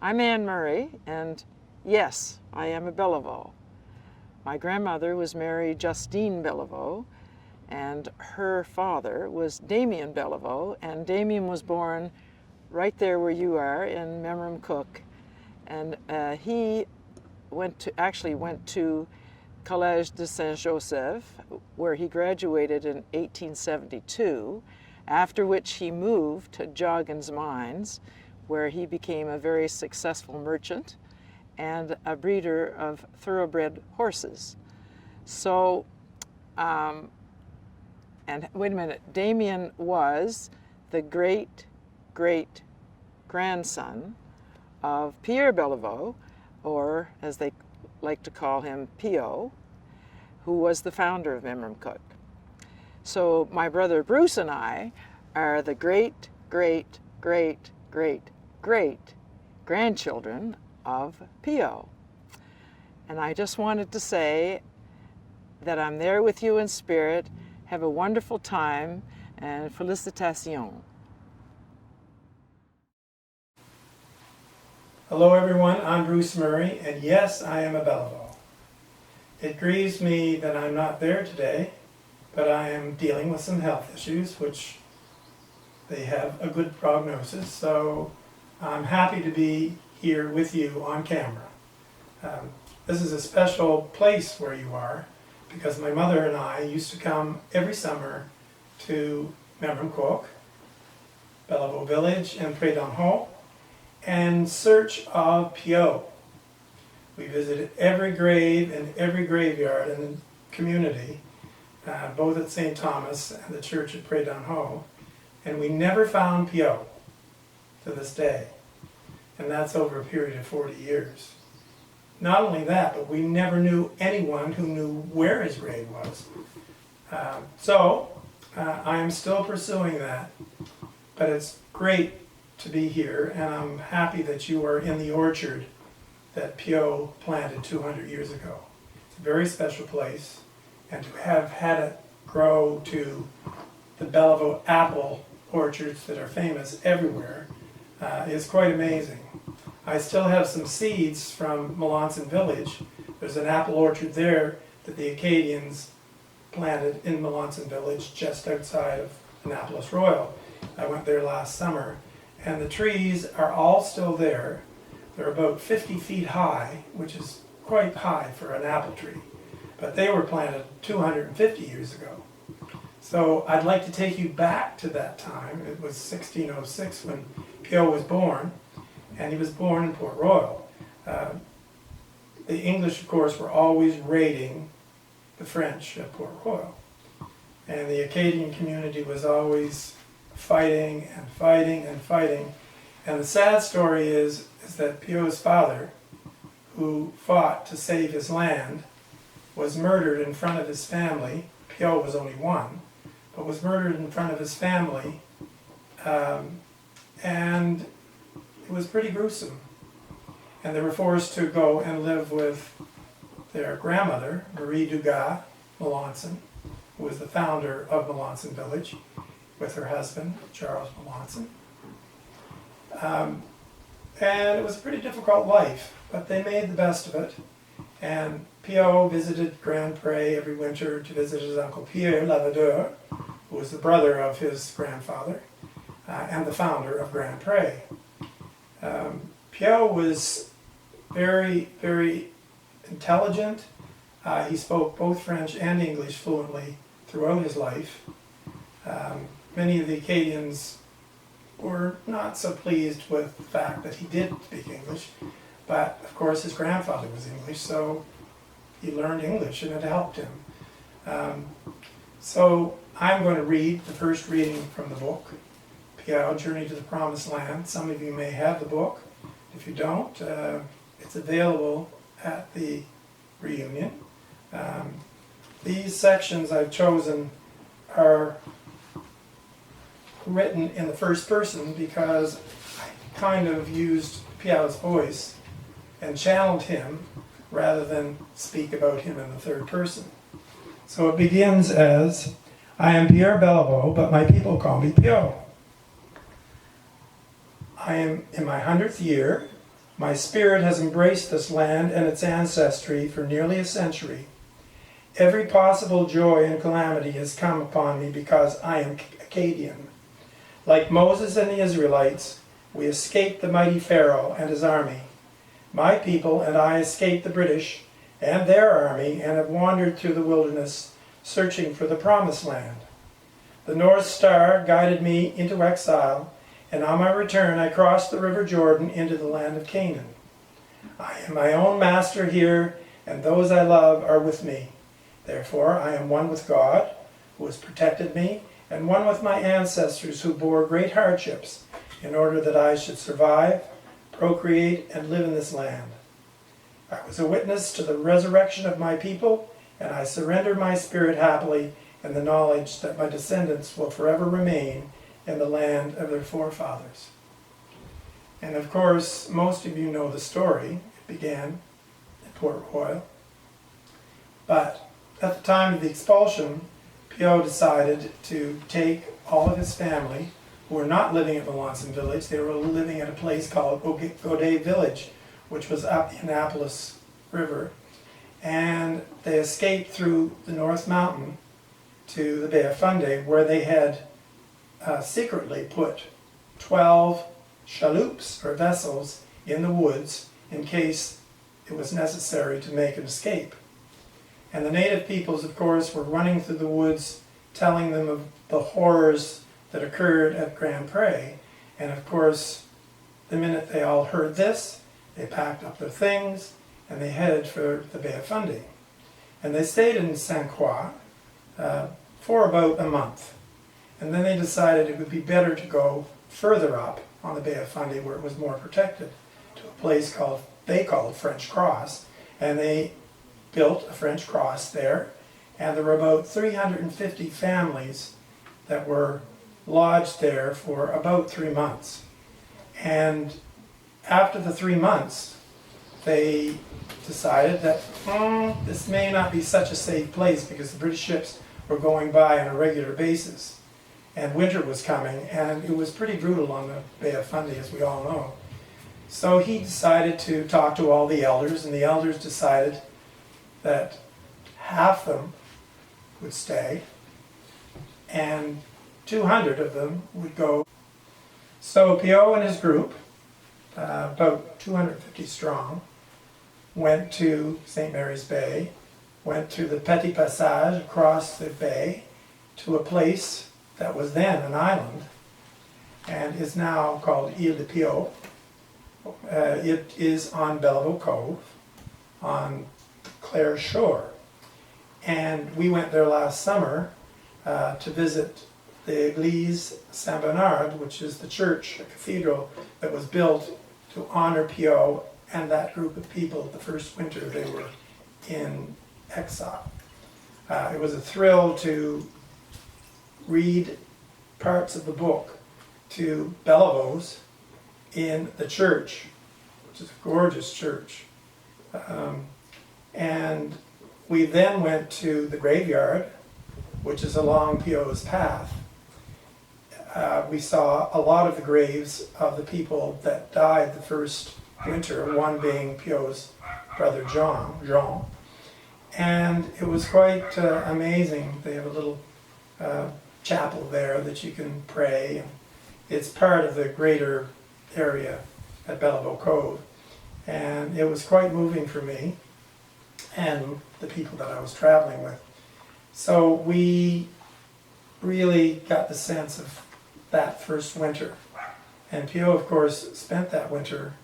I'm Anne Murray, and yes, I am a Bellevaux. My grandmother was Mary Justine Bellevaux, and her father was Damien Bellevaux, and Damien was born right there where you are in Memramcook, and he actually went to Collège de Saint-Joseph, where he graduated in 1872, after which he moved to Joggins Mines, where he became a very successful merchant and a breeder of thoroughbred horses. So, and wait a minute, Damien was the great-great-grandson of Pierre Bellevaux, or as they like to call him, PIAU, who was the founder of Memramcook. So my brother Bruce and I are the great-great-great-great-great-grandchildren of PIAU. And I just wanted to say that I'm there with you in spirit. Have a wonderful time, and félicitations. Hello everyone, I'm Bruce Murray, and yes, I am a Bellevaux. It grieves me that I'm not there today, but I am dealing with some health issues, which they have a good prognosis, so I'm happy to be here with you on camera. This is a special place where you are, because my mother and I used to come every summer to Memramcook, Bellevaux Village, and Pré-d'Enhaut, and search of PIAU. We visited every grave and every graveyard in the community, both at St. Thomas and the church at Pré-d'Enhaut, and we never found PIAU to this day. And that's over a period of 40 years. Not only that, but we never knew anyone who knew where his grave was. I am still pursuing that, but it's great to be here, and I'm happy that you are in the orchard that PIAU planted 200 years ago. It's a very special place, and to have had it grow to the Bellevaux apple orchards that are famous everywhere is quite amazing. I still have some seeds from Melanson Village. There's an apple orchard there that the Acadians planted in Melanson Village just outside of Annapolis Royal. I went there last summer, and the trees are all still there. They're about 50 feet high, which is quite high for an apple tree, but they were planted 250 years ago. So I'd like to take you back to that time. It was 1606 when PIAU was born, and he was born in Port Royal. The English, of course, were always raiding the French at Port Royal, and the Acadian community was always fighting and fighting and fighting. And the sad story is that PIAU's father, who fought to save his land, was murdered in front of his family. PIAU was only one, but was murdered in front of his family, and it was pretty gruesome. And they were forced to go and live with their grandmother, Marie Dugas Melanson, who was the founder of Melanson Village, with her husband, Charles Melanson. And it was a pretty difficult life, but they made the best of it. And PIAU visited Grand Pré every winter to visit his uncle Pierre Lavadeur, who was the brother of his grandfather, and the founder of Grand Pré. PIAU was very, very intelligent. He spoke both French and English fluently throughout his life. Many of the Acadians were not so pleased with the fact that he did speak English, but of course his grandfather was English, so he learned English and it helped him. So I'm going to read the first reading from the book, PIAU, Journey to the Promised Land. Some of you may have the book. If you don't, it's available at the reunion. These sections I've chosen are written in the first person because I kind of used PIAU's voice and channeled him rather than speak about him in the third person. So it begins as, I am Pierre Bellevaux, but my people call me PIAU. I am in my 100th year. My spirit has embraced this land and its ancestry for nearly a century. Every possible joy and calamity has come upon me because I am Acadian. Like Moses and the Israelites, we escaped the mighty Pharaoh and his army. My people and I escaped the British and their army and have wandered through the wilderness, searching for the Promised Land. The North Star guided me into exile, and on my return I crossed the River Jordan into the land of Canaan. I am my own master here, and those I love are with me. Therefore I am one with God, who has protected me, and one with my ancestors who bore great hardships in order that I should survive, procreate, and live in this land. I was a witness to the resurrection of my people, and I surrender my spirit happily in the knowledge that my descendants will forever remain in the land of their forefathers. And of course, most of you know the story. It began in Port Royal. But at the time of the expulsion, PIAU decided to take all of his family, who were not living at Melanson Village. They were living at a place called Godet Village, which was up the Annapolis River. And they escaped through the North Mountain to the Bay of Fundy, where they had secretly put 12 chaloops or vessels in the woods in case it was necessary to make an escape. And the native peoples, of course, were running through the woods telling them of the horrors that occurred at Grand Pre. And of course, the minute they all heard this, they packed up their things and they headed for the Bay of Fundy. And they stayed in St. Croix for about a month. And then they decided it would be better to go further up on the Bay of Fundy, where it was more protected, to a place they called French Cross. And they built a French Cross there, and there were about 350 families that were lodged there for about 3 months. And after the 3 months, they decided that this may not be such a safe place, because the British ships were going by on a regular basis. And winter was coming, and it was pretty brutal on the Bay of Fundy, as we all know. So he decided to talk to all the elders, and the elders decided that half them would stay, and 200 of them would go. So PIAU and his group, about 250 strong, went to St. Mary's Bay, went to the Petit Passage across the bay to a place that was then an island and is now called Ile de PIAU. It is on Belleville Cove, on Clare Shore. And we went there last summer to visit the Église Saint-Bernard, which is the church, a cathedral that was built to honor PIAU and that group of people the first winter they were in exile. It was a thrill to read parts of the book to Bellevaux in the church, which is a gorgeous church. And we then went to the graveyard, which is along PIAU's path. We saw a lot of the graves of the people that died the first winter, one being PIAU's brother Jean. And it was quite amazing. They have a little chapel there that you can pray. It's part of the greater area at Belleville Cove. And it was quite moving for me and the people that I was traveling with. So we really got the sense of that first winter. And PIAU, of course, spent that winter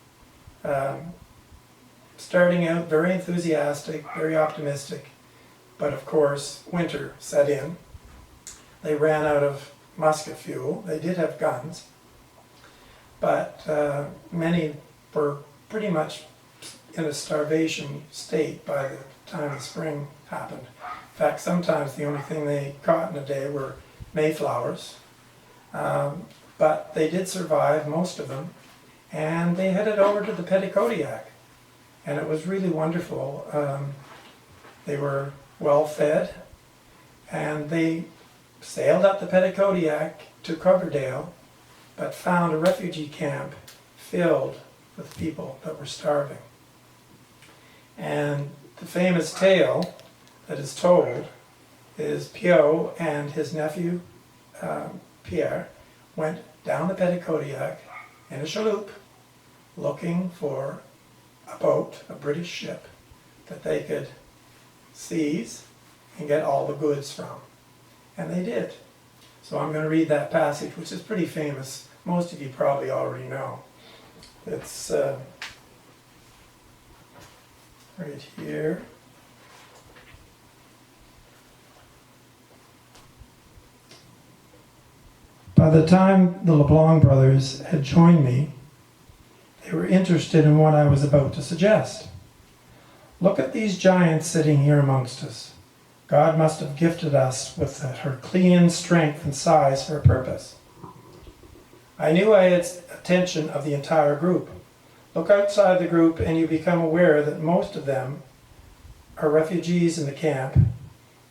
starting out very enthusiastic, very optimistic, but of course winter set in. They ran out of musket fuel. They did have guns, but many were pretty much in a starvation state by the time the spring happened. In fact, sometimes the only thing they caught in a day were mayflowers, but they did survive, most of them, and they headed over to the Petitcodiac, and it was really wonderful. They were well fed, and they sailed up the Petitcodiac to Coverdale, but found a refugee camp filled with people that were starving. And the famous tale that is told is PIAU and his nephew Pierre went down the Petitcodiac in a chaloupe looking for a boat, a British ship, that they could seize and get all the goods from. And they did. So I'm going to read that passage, which is pretty famous. Most of you probably already know. It's right here. By the time the LeBlanc brothers had joined me, they were interested in what I was about to suggest. Look at these giants sitting here amongst us. God must have gifted us with the Herculean strength and size for a purpose. I knew I had attention of the entire group. Look outside the group and you become aware that most of them are refugees in the camp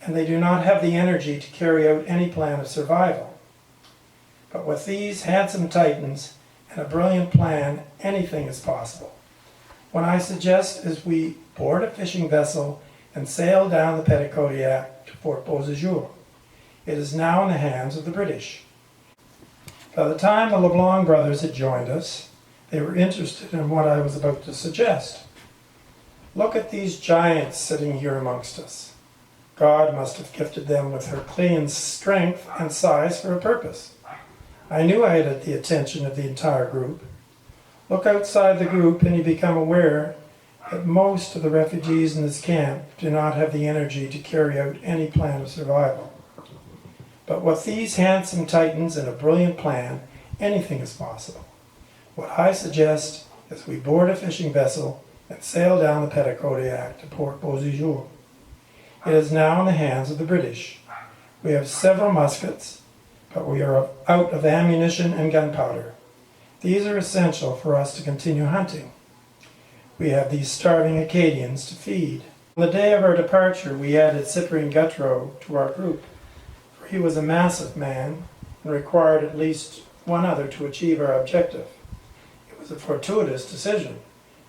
and they do not have the energy to carry out any plan of survival. But with these handsome titans and a brilliant plan, anything is possible. What I suggest is we board a fishing vessel and sail down the Petitcodiac to Port Beausejour. It is now in the hands of the British. By the time the LeBlanc brothers had joined us, they were interested in what I was about to suggest. Look at these giants sitting here amongst us. God must have gifted them with Herculean strength and size for a purpose. I knew I had the attention of the entire group. Look outside the group and you become aware that most of the refugees in this camp do not have the energy to carry out any plan of survival. But with these handsome titans and a brilliant plan, anything is possible. What I suggest is we board a fishing vessel and sail down the Petitcodiac to Port Beausejour. It is now in the hands of the British. We have several muskets, but we are out of ammunition and gunpowder. These are essential for us to continue hunting. We have these starving Acadians to feed. On the day of our departure, we added Cyprien Gutreau to our group, for he was a massive man and required at least one other to achieve our objective. It was a fortuitous decision.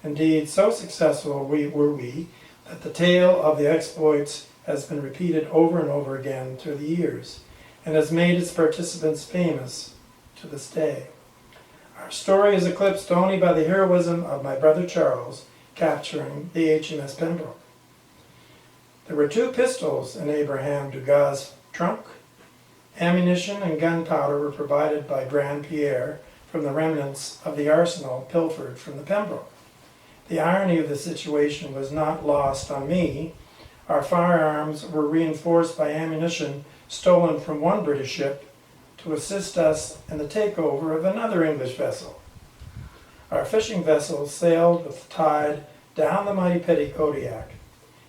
Indeed, so successful were we that the tale of the exploits has been repeated over and over again through the years, and has made its participants famous to this day. Our story is eclipsed only by the heroism of my brother Charles capturing the HMS Pembroke. There were 2 pistols in Abraham Dugas' trunk. Ammunition and gunpowder were provided by Grand Pierre from the remnants of the arsenal pilfered from the Pembroke. The irony of the situation was not lost on me. Our firearms were reinforced by ammunition stolen from one British ship to assist us in the takeover of another English vessel. Our fishing vessel sailed with the tide down the mighty Petitcodiac.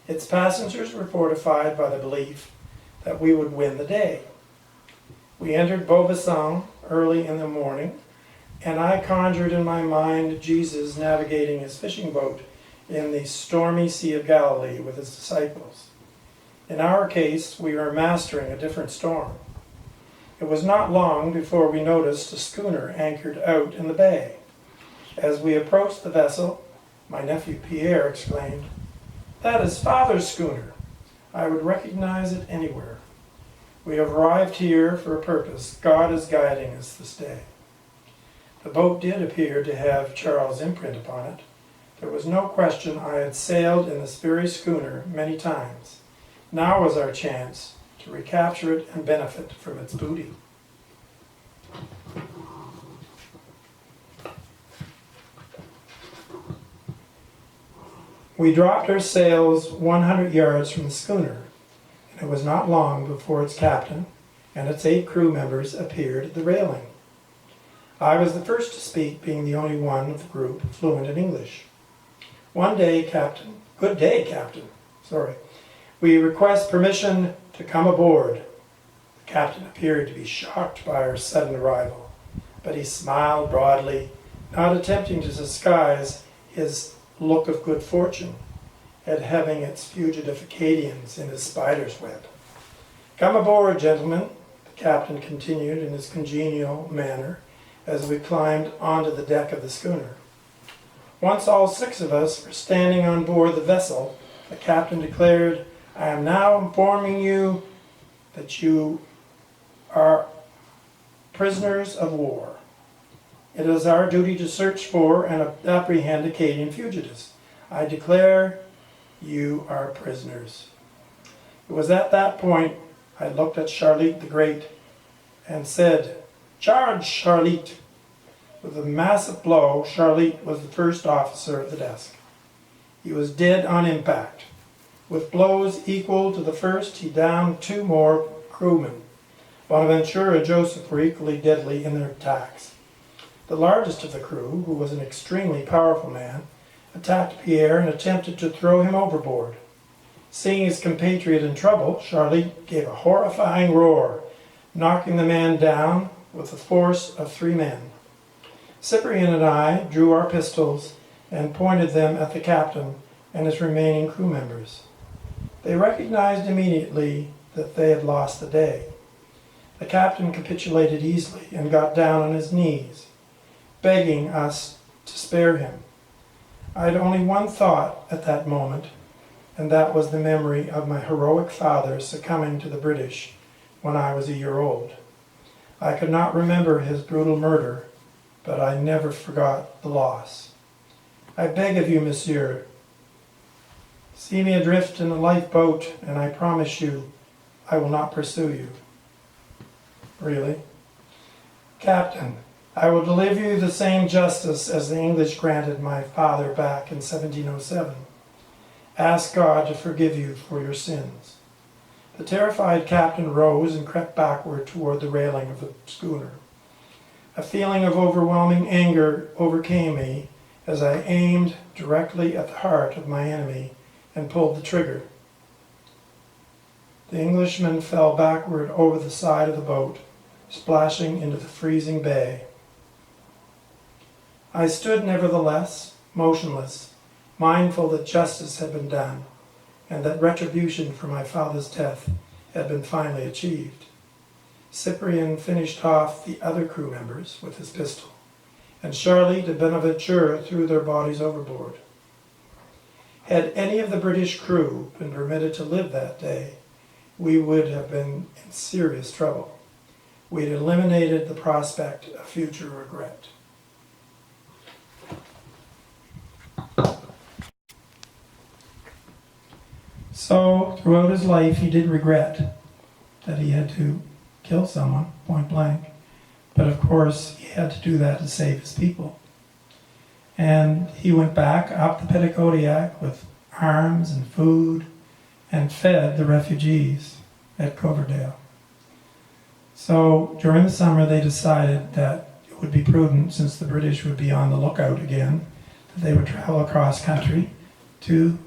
Its passengers were fortified by the belief that we would win the day. We entered Beaubassin early in the morning, and I conjured in my mind Jesus navigating his fishing boat in the stormy Sea of Galilee with his disciples. In our case, we were mastering a different storm. It was not long before we noticed a schooner anchored out in the bay. As we approached the vessel, my nephew Pierre exclaimed, "That is Father's schooner. I would recognize it anywhere. We have arrived here for a purpose. God is guiding us this day." The boat did appear to have Charles' imprint upon it. There was no question I had sailed in this very schooner many times. Now was our chance to recapture it and benefit from its booty. We dropped our sails 100 yards from the schooner, and it was not long before its captain and its 8 crew members appeared at the railing. I was the first to speak, being the only one of the group fluent in English. "Good day, Captain. We request permission to come aboard." The captain appeared to be shocked by our sudden arrival, but he smiled broadly, not attempting to disguise his look of good fortune at having its fugitive Acadians in his spider's web. "Come aboard, gentlemen," the captain continued in his congenial manner as we climbed onto the deck of the schooner. Once all 6 of us were standing on board the vessel, the captain declared, "I am now informing you that you are prisoners of war. It is our duty to search for and apprehend Acadian fugitives. I declare you are prisoners." It was at that point I looked at Charlotte the Great and said, "Charge, Charlotte!" With a massive blow, Charlotte was the first officer of the desk. He was dead on impact. With blows equal to the first, he downed 2 more crewmen. Bonaventure and Joseph were equally deadly in their attacks. The largest of the crew, who was an extremely powerful man, attacked Pierre and attempted to throw him overboard. Seeing his compatriot in trouble, Charlotte gave a horrifying roar, knocking the man down with the force of 3 men. Cyprian and I drew our pistols and pointed them at the captain and his remaining crew members. They recognized immediately that they had lost the day. The captain capitulated easily and got down on his knees, begging us to spare him. I had only one thought at that moment, and that was the memory of my heroic father succumbing to the British when I was a year old. I could not remember his brutal murder, but I never forgot the loss. I beg of you, monsieur, see me adrift in a lifeboat, and I promise you I will not pursue you. Really? Captain, I will deliver you the same justice as the English granted my father back in 1707. Ask God to forgive you for your sins. The terrified captain rose and crept backward toward the railing of the schooner. A feeling of overwhelming anger overcame me as I aimed directly at the heart of my enemy and pulled the trigger. The Englishman fell backward over the side of the boat, splashing into the freezing bay. I stood nevertheless, motionless, mindful that justice had been done and that retribution for my father's death had been finally achieved. Cyprian finished off the other crew members with his pistol, and Charlotte and Bonaventure threw their bodies overboard. Had any of the British crew been permitted to live that day, we would have been in serious trouble. We had eliminated the prospect of future regret. So, throughout his life, he did regret that he had to kill someone, point blank. But of course, he had to do that to save his people. And he went back up the Petitcodiac with arms and food and fed the refugees at Coverdale. So during the summer, they decided that it would be prudent, since the British would be on the lookout again, that they would travel across country to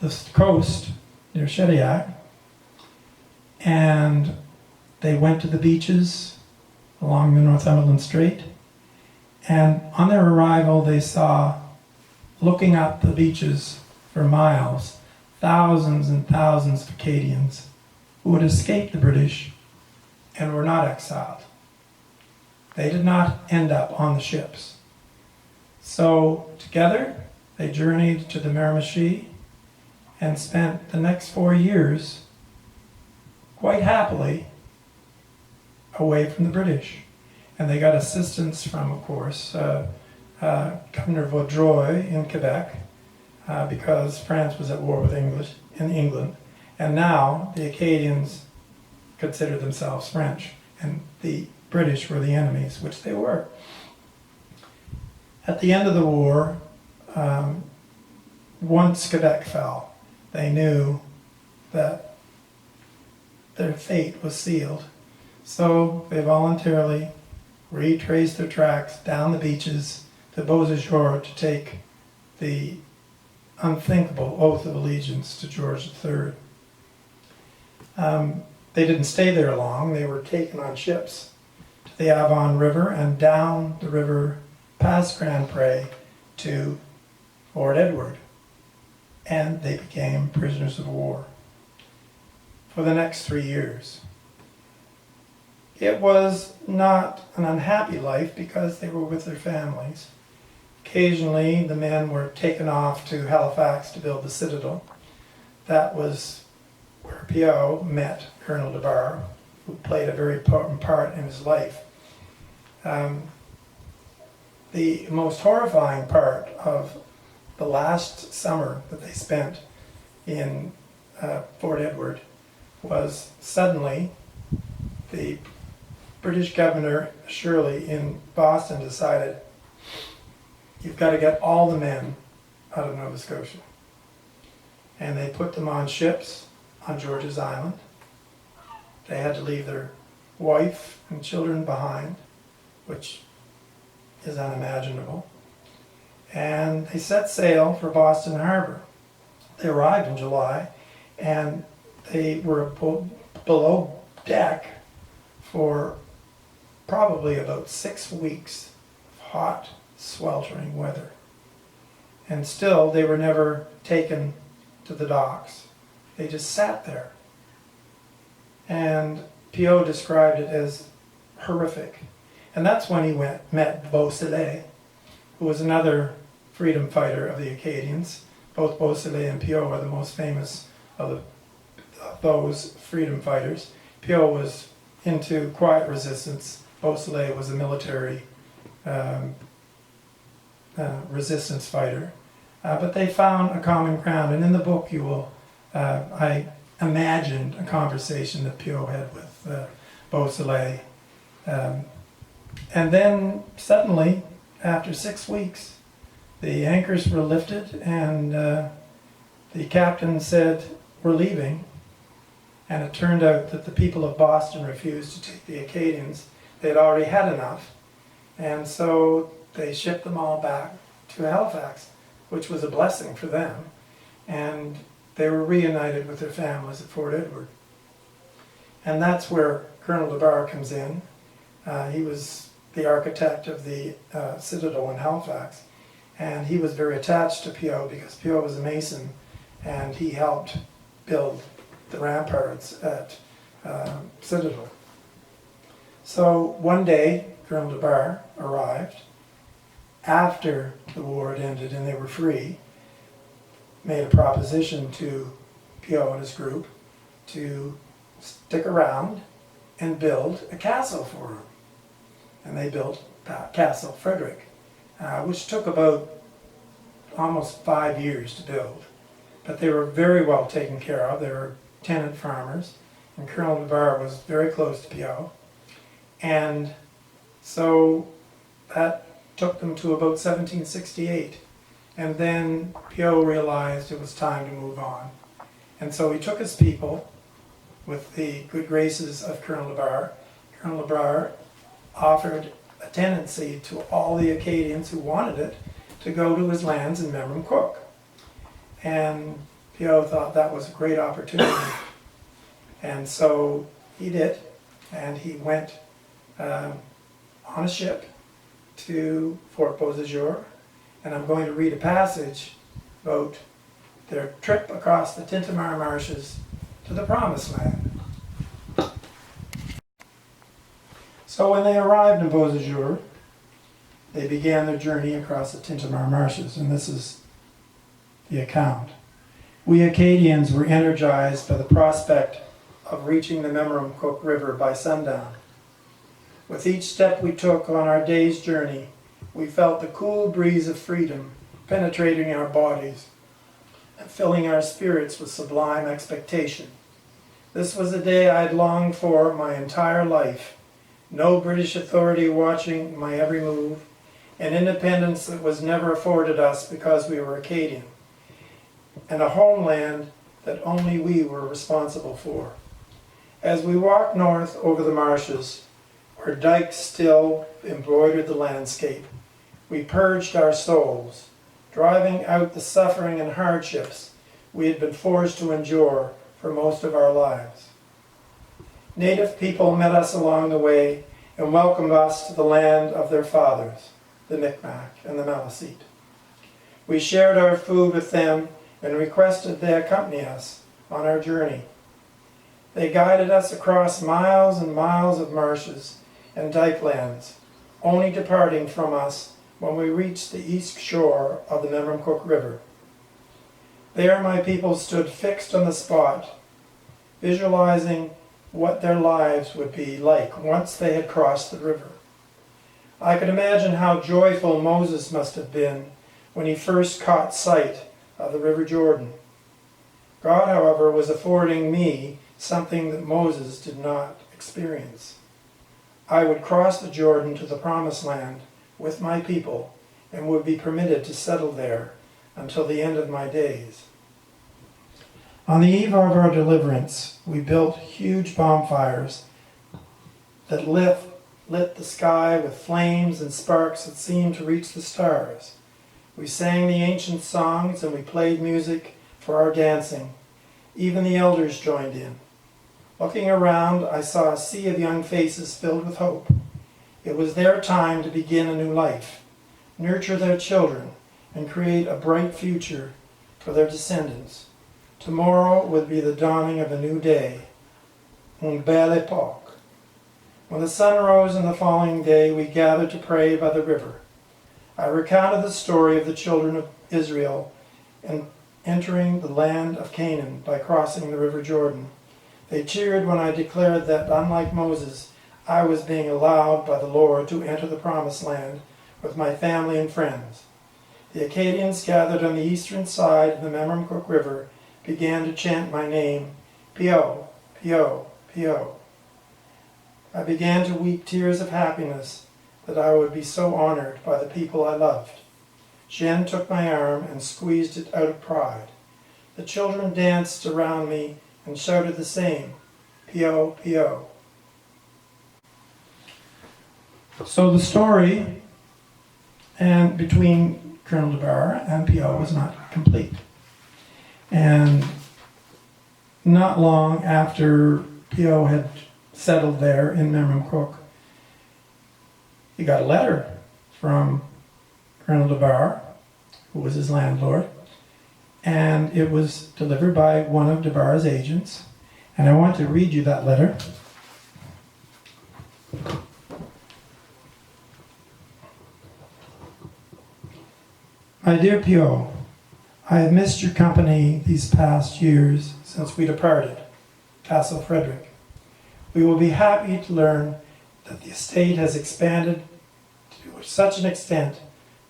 the coast near Shediac, and they went to the beaches along the Northumberland Strait, and on their arrival they saw, looking up the beaches for miles, thousands and thousands of Acadians who had escaped the British and were not exiled. They did not end up on the ships. So together they journeyed to the Miramichi and spent the next 4 years quite happily away from the British. And they got assistance from, of course, Governor Vaudreuil in Quebec, because France was at war with England. And now the Acadians considered themselves French, and the British were the enemies, which they were. At the end of the war, once Quebec fell, they knew that their fate was sealed. So they voluntarily retraced their tracks down the beaches to Beausejour to take the unthinkable oath of allegiance to George III. They didn't stay there long. They were taken on ships to the Avon River and down the river past Grand Pre to Fort Edward. And they became prisoners of war for the next 3 years. It was not an unhappy life because they were with their families. Occasionally, the men were taken off to Halifax to build the citadel. That was where PIAU met Colonel DeBar, who played a very important part in his life. The most horrifying part of the last summer that they spent in Fort Edward was suddenly the British governor Shirley in Boston decided, you've got to get all the men out of Nova Scotia. And they put them on ships on George's Island. They had to leave their wife and children behind, which is unimaginable. And they set sail for Boston Harbor. They arrived in July, and they were below deck for probably about 6 weeks of hot, sweltering weather. And still, they were never taken to the docks. They just sat there. And PIAU described it as horrific. And that's when he met Beausoleil, who was another freedom fighter of the Acadians. Both Beausoleil and PIAU are the most famous of those freedom fighters. PIAU was into quiet resistance. Beausoleil was a military resistance fighter. But they found a common ground, and in the book you will, I imagined a conversation that PIAU had with Beausoleil. And then suddenly, after 6 weeks, the anchors were lifted and the captain said, we're leaving. And it turned out that the people of Boston refused to take the Acadians. They'd already had enough. And so they shipped them all back to Halifax, which was a blessing for them. And they were reunited with their families at Fort Edward. And that's where Colonel DeBar comes in. He was the architect of the citadel in Halifax. And he was very attached to PIAU because PIAU was a Mason, and he helped build the ramparts at Citadel. So one day, Colonel DeBar arrived after the war had ended and they were free, made a proposition to PIAU and his group to stick around and build a castle for him. And they built Castle Frederick, which took about almost 5 years to build. But they were very well taken care of. They were tenant farmers, and Colonel DeBar was very close to PIAU. And so that took them to about 1768. And then PIAU realized it was time to move on. And so he took his people with the good graces of Colonel DeBar. Colonel DeBar offered a tenancy to all the Acadians who wanted it to go to his lands in Memramcook. And PIAU thought that was a great opportunity. And so he did. And he went on a ship to Fort Beausejour. And I'm going to read a passage about their trip across the Tintamarre Marshes to the Promised Land. So when they arrived in Beausejour, they began their journey across the Tintamarre Marshes, and this is the account. We Acadians were energized by the prospect of reaching the Memramcook River by sundown. With each step we took on our day's journey, we felt the cool breeze of freedom penetrating our bodies and filling our spirits with sublime expectation. This was a day I'd longed for my entire life. No British authority watching my every move, an independence that was never afforded us because we were Acadian, and a homeland that only we were responsible for. As we walked north over the marshes, where dikes still embroidered the landscape, we purged our souls, driving out the suffering and hardships we had been forced to endure for most of our lives. Native people met us along the way and welcomed us to the land of their fathers, the Micmac and the Malecite. We shared our food with them and requested they accompany us on our journey. They guided us across miles and miles of marshes and dike lands, only departing from us when we reached the east shore of the Memramcook River. There my people stood fixed on the spot, visualizing what their lives would be like once they had crossed the river. I could imagine how joyful Moses must have been when he first caught sight of the River Jordan. God, however, was affording me something that Moses did not experience. I would cross the Jordan to the Promised Land with my people and would be permitted to settle there until the end of my days. On the eve of our deliverance, we built huge bonfires that lit the sky with flames and sparks that seemed to reach the stars. We sang the ancient songs and we played music for our dancing. Even the elders joined in. Looking around, I saw a sea of young faces filled with hope. It was their time to begin a new life, nurture their children, and create a bright future for their descendants. Tomorrow would be the dawning of a new day, une belle époque. When the sun rose on the following day, we gathered to pray by the river. I recounted the story of the children of Israel and entering the land of Canaan by crossing the River Jordan. They cheered when I declared that, unlike Moses, I was being allowed by the Lord to enter the Promised Land with my family and friends. The Acadians gathered on the eastern side of the Memramcook River began to chant my name, PIAU, PIAU, PIAU. I began to weep tears of happiness that I would be so honored by the people I loved. Jen took my arm and squeezed it out of pride. The children danced around me and shouted the same, PIAU, PIAU. So the story between Colonel DeBar and PIAU was not complete. And not long after PIAU had settled there in Memramcook, he got a letter from Colonel DeBar, who was his landlord, and it was delivered by one of DeBar's agents. And I want to read you that letter. My dear PIAU, I have missed your company these past years since we departed Castle Frederick. We will be happy to learn that the estate has expanded to such an extent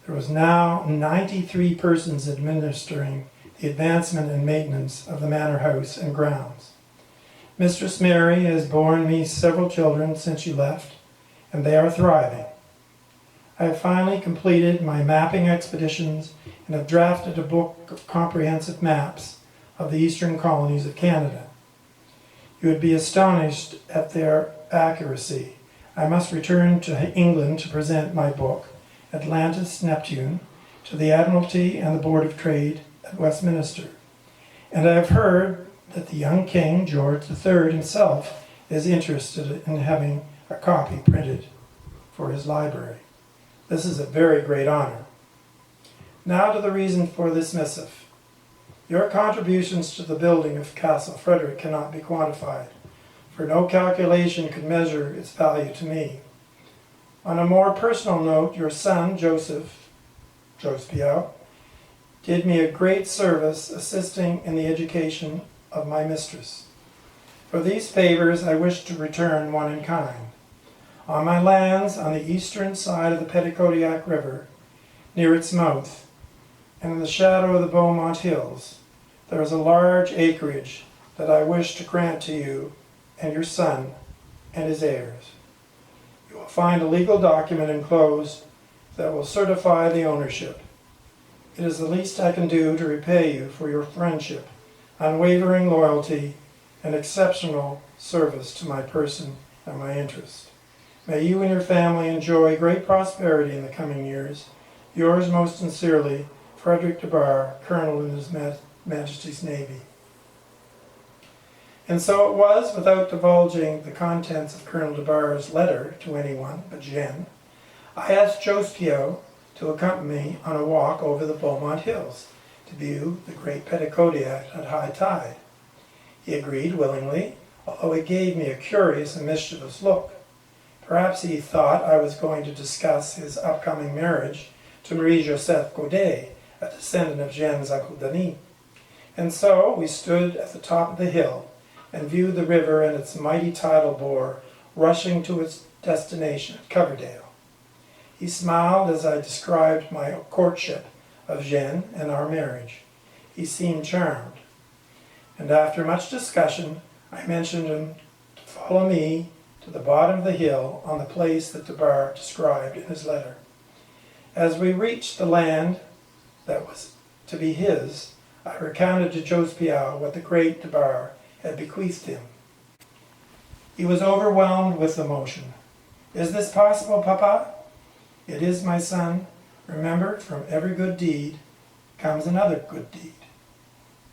there was now 93 persons administering the advancement and maintenance of the manor house and grounds. Mistress Mary has borne me several children since you left, and they are thriving. I have finally completed my mapping expeditions and have drafted a book of comprehensive maps of the eastern colonies of Canada. You would be astonished at their accuracy. I must return to England to present my book, Atlantis Neptune, to the Admiralty and the Board of Trade at Westminster. And I have heard that the young King, George III himself, is interested in having a copy printed for his library. This is a very great honor. Now to the reason for this missive. Your contributions to the building of Castle Frederick cannot be quantified, for no calculation could measure its value to me. On a more personal note, your son, Joseph PIAU, did me a great service assisting in the education of my mistress. For these favors I wish to return one in kind. On my lands on the eastern side of the Petitcodiac River, near its mouth, and in the shadow of the Beaumont Hills, there is a large acreage that I wish to grant to you and your son and his heirs. You will find a legal document enclosed that will certify the ownership. It is the least I can do to repay you for your friendship, unwavering loyalty, and exceptional service to my person and my interest. May you and your family enjoy great prosperity in the coming years. Yours most sincerely, Frederick DeBar, Colonel in His Majesty's Navy. And so it was, without divulging the contents of Colonel DeBar's letter to anyone but Jen, I asked Joseph PIAU to accompany me on a walk over the Beaumont Hills to view the great Petitcodiac at high tide. He agreed willingly, although he gave me a curious and mischievous look. Perhaps he thought I was going to discuss his upcoming marriage to Marie-Joseph Godet, a descendant of Jeanne Zakoudani. And so we stood at the top of the hill and viewed the river and its mighty tidal bore rushing to its destination at Coverdale. He smiled as I described my courtship of Jeanne and our marriage. He seemed charmed. And after much discussion, I mentioned him to follow me to the bottom of the hill on the place that Debar described in his letter. As we reached the land that was to be his, I recounted to Jos PIAU what the great Debar had bequeathed him. He was overwhelmed with emotion. "Is this possible, Papa?" "It is, my son. Remember, from every good deed comes another good deed.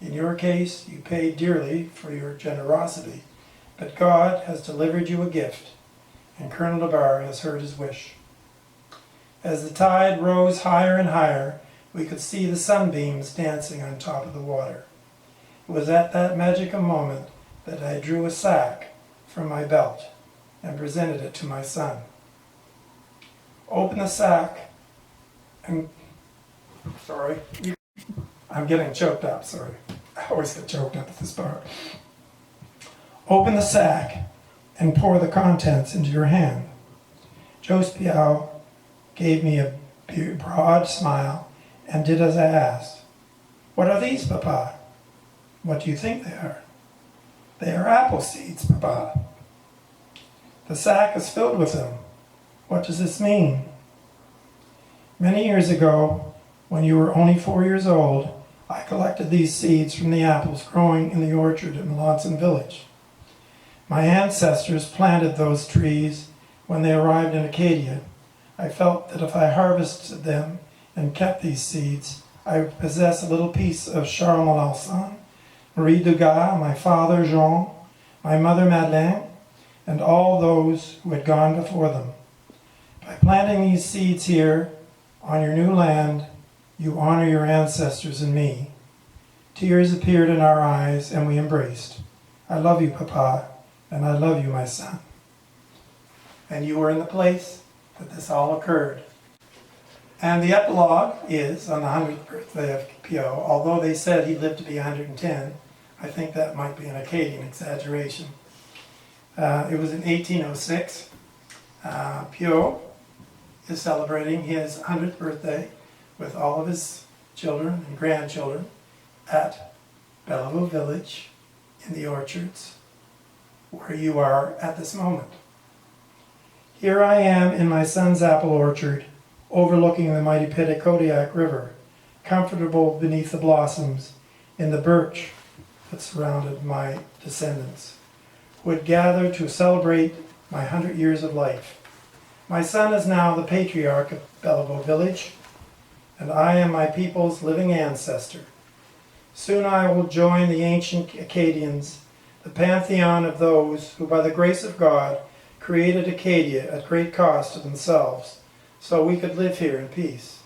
In your case, you paid dearly for your generosity, but God has delivered you a gift, and Colonel Debar has heard his wish." As the tide rose higher and higher, we could see the sunbeams dancing on top of the water. It was at that magical moment that I drew a sack from my belt and presented it to my son. "Open the sack and..." Sorry, I'm getting choked up, sorry. I always get choked up at this part. "Open the sack and pour the contents into your hand." Jos PIAU gave me a broad smile and did as I asked. "What are these, Papa?" "What do you think they are?" "They are apple seeds, Papa." "The sack is filled with them. What does this mean?" "Many years ago, when you were only 4 years old, I collected these seeds from the apples growing in the orchard in Melanson village. My ancestors planted those trees when they arrived in Acadia. I felt that if I harvested them and kept these seeds, I would possess a little piece of Charles Melanson, Marie Dugas, my father Jean, my mother Madeleine, and all those who had gone before them. By planting these seeds here on your new land, you honor your ancestors and me." Tears appeared in our eyes and we embraced. "I love you, Papa, and I love you, my son." And you were in the place that this all occurred. And the epilogue is, on the 100th birthday of PIAU, although they said he lived to be 110, I think that might be an Acadian exaggeration. It was in 1806. PIAU is celebrating his 100th birthday with all of his children and grandchildren at Belleville Village in the orchards, where you are at this moment. Here I am in my son's apple orchard, overlooking the mighty Petitcodiac River, comfortable beneath the blossoms in the birch that surrounded my descendants, who would gather to celebrate my 100 years of life. My son is now the patriarch of Belleville Village, and I am my people's living ancestor. Soon I will join the ancient Acadians, the pantheon of those who, by the grace of God, created Acadia at great cost to themselves, so we could live here in peace.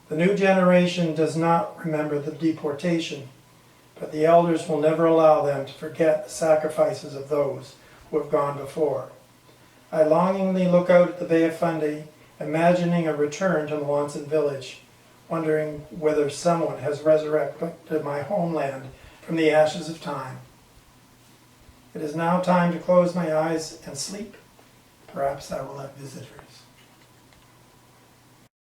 The new generation does not remember the deportation, but the elders will never allow them to forget the sacrifices of those who have gone before. I longingly look out at the Bay of Fundy, imagining a return to Melanson village, wondering whether someone has resurrected my homeland from the ashes of time. It is now time to close my eyes and sleep. Perhaps I will have visitors.